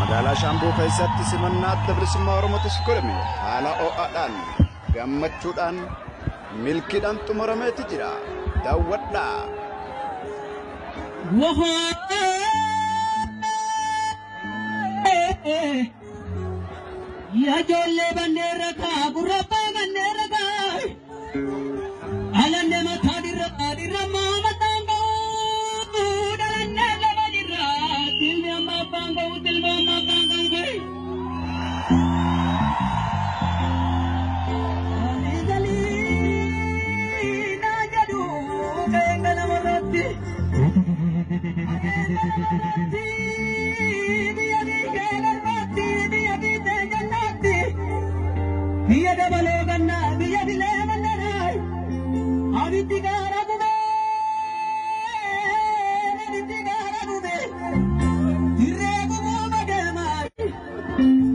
Magaalaa Shaambuu keessatti simannaa adda bilisummaa Oromootiif godhame haala ho'aadhaan gammachuudhaan milkiidhaan xumurameeti jira. Daawwadhaa. Ya jolle bandera ka gurapa bandera ka alande matha dirra mama tango dalande lava dirra dilme amma bango dilme amma bango gari ali na jadu kengana marati Biya da baloganna biya dile mandarai avitigara gube dire gubu magamai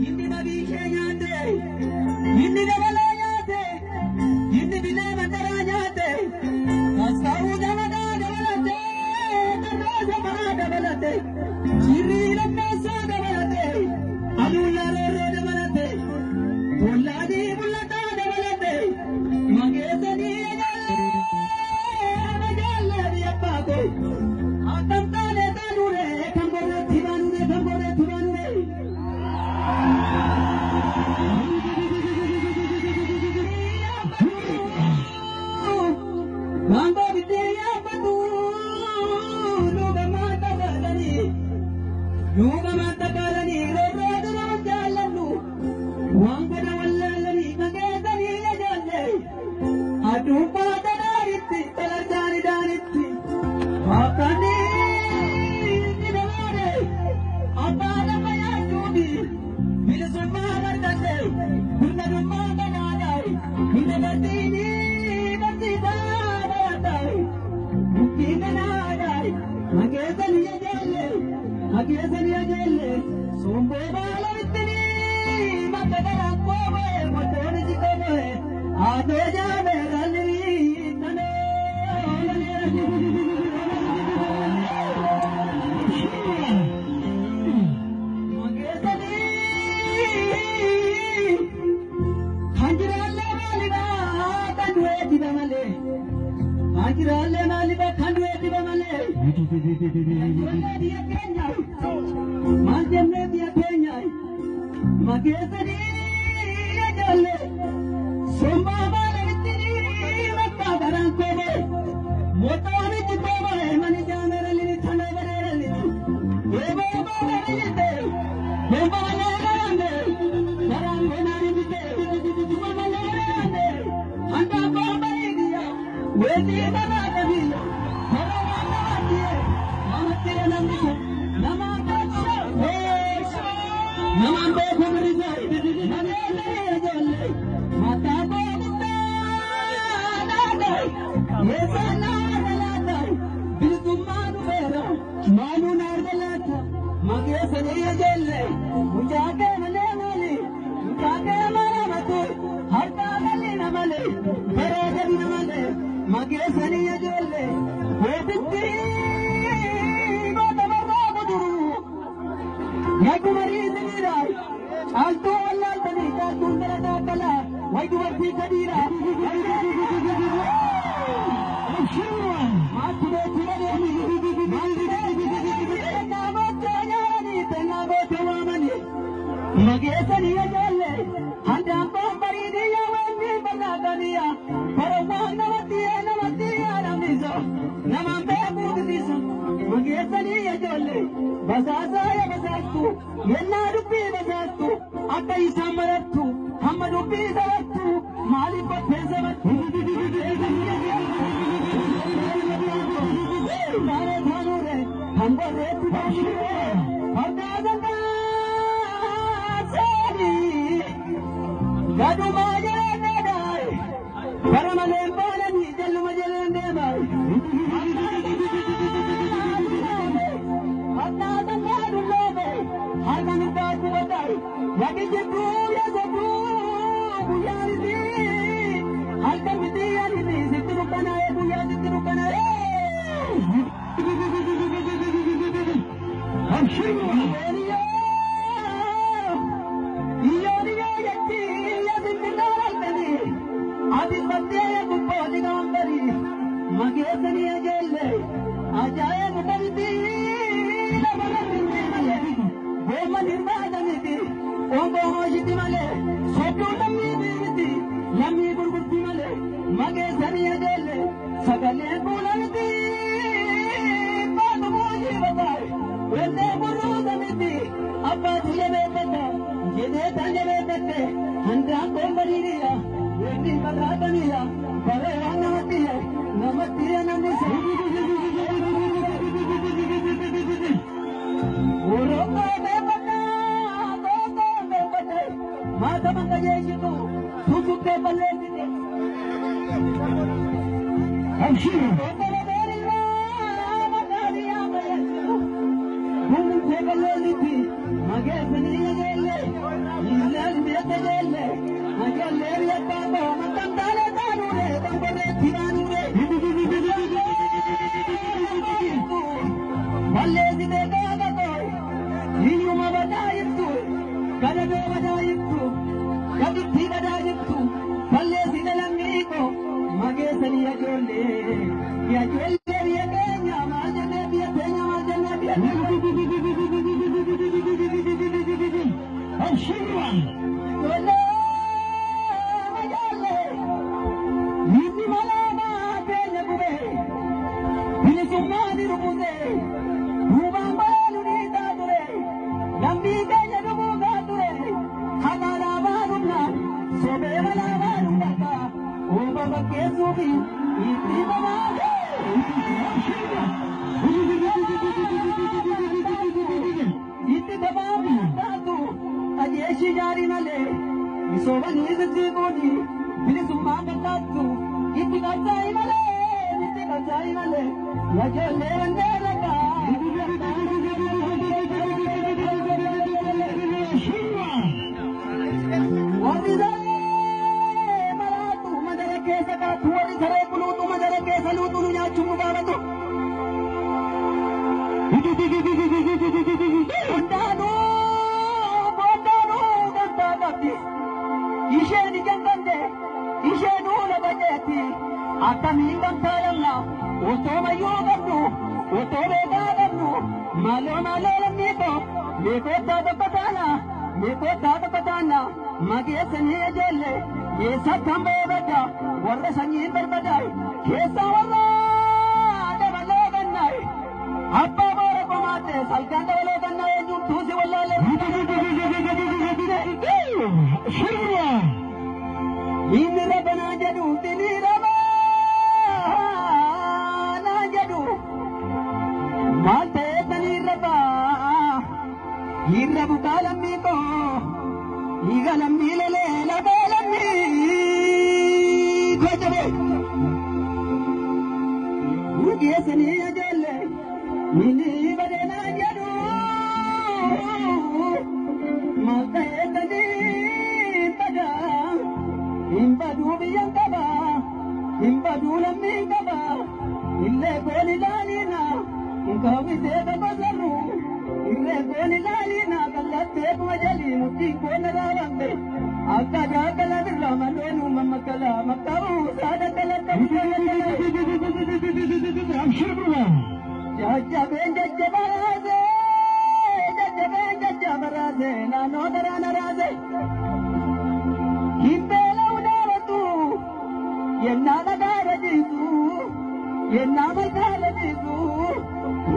indi nabi sheyate indi da balayate indi bile mandarayate asau jamada dabalate tanda jamada dabalate chiri lanna sa dabalate alulla le dabalate Buladi bulata dabalate magezani agale yapako atantale tanure kambore thibanure Mamba vidya patu lugamata balani rodo jalannu Wangana wallalani magezani jalle adu padaritti talarjani danitti akani dinare abana mayatudi bilisumma mardalle kunnadumma banadai kunnadini batida batai mukkinanadai magezani jalle sombe balavittini Magdala kowe motoni jikowe ado jame galri tane Magezani Khanjiralle maliba kandwe dibamale Khanjiralle maliba kandwe dibamale Dia Kenya Manjamne dia Kenya Magezani jalle somba bale vitini matta garan kobe motani jikobe mani jamerali thane bareli ebo bareli ebo bareli garan gonari bite mama bareli anda bombay dia wedi bana kabiya hara wana diye mahate nandu namata Namambe kumrizai manele jalle mata bogunda nadai yesana dalata bilisumanu vera manu nardalata magesane jalle mujage male mujage maramatu harta male namale beregan namale magesane jalle weditti Yagumari Zimira, Alto Allah Tanika, Kundara Nakala, Waiduarti Kadira, Matude Tirani, Magesani Jale, Handam Bombay, Yawani Banagania, Paramanatia, Namatia, Namizo, Namambe Buddhism, Magesani Jale, Bazaza Bazastu, Yenarupi Bazastu, Atai Samaratu, Hamarupi Zaratu, Malipa Pesavatu, Hanure, Hambare, Hagazana, Sari, Gadumaya, Nadai, Paramale, Jalumajan, Nebai. Lagi jebu ya jebu, buyar ini, halkan bitiar ini, situ kana ya buyar situ kana. Hamshir,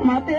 Mate